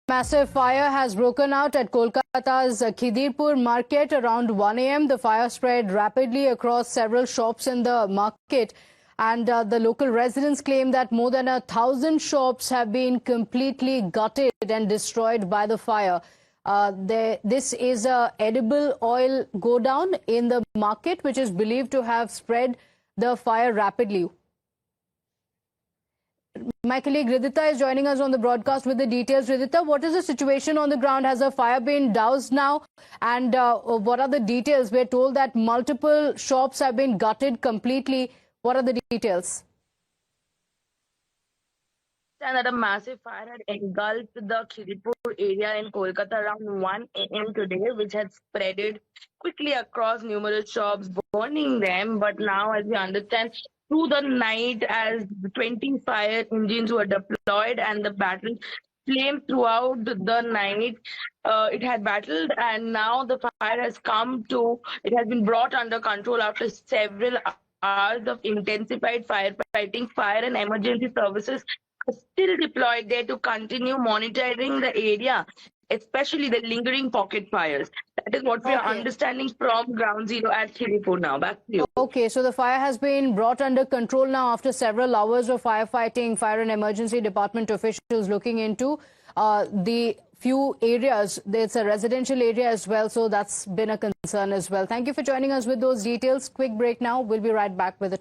Massive fire has broken out at Kolkata's Khidirpur market around 1 a.m. The fire spread rapidly across several shops in the market, and the local residents claim that more than 1,000 shops have been completely gutted and destroyed by the fire. This is a edible oil go down in the market, which is believed to have spread the fire rapidly. My colleague Ridhita is joining us on the broadcast with the details. Ridhita, what is the situation on the ground? Has the fire been doused now? And what are the details? We're told that multiple shops have been gutted completely. What are the details? And that a massive fire had engulfed the Khidirpur area in Kolkata around 1 a.m. today, which had spreaded quickly across numerous shops, burning them. But now, as we understand, through the night, as 20 fire engines were deployed and the battle flamed throughout the night, it had battled, and now the fire has it has been brought under control after several hours of intensified firefighting. Fire and emergency services still deployed there to continue monitoring the area, especially the lingering pocket fires. That is what we are understanding from ground zero at Khidirpur now. Back to you. Okay, so the fire has been brought under control now after several hours of firefighting. Fire and emergency department officials looking into the few areas. It's a residential area as well, so that's been a concern as well. Thank you for joining us with those details. Quick break now. We'll be right back with it.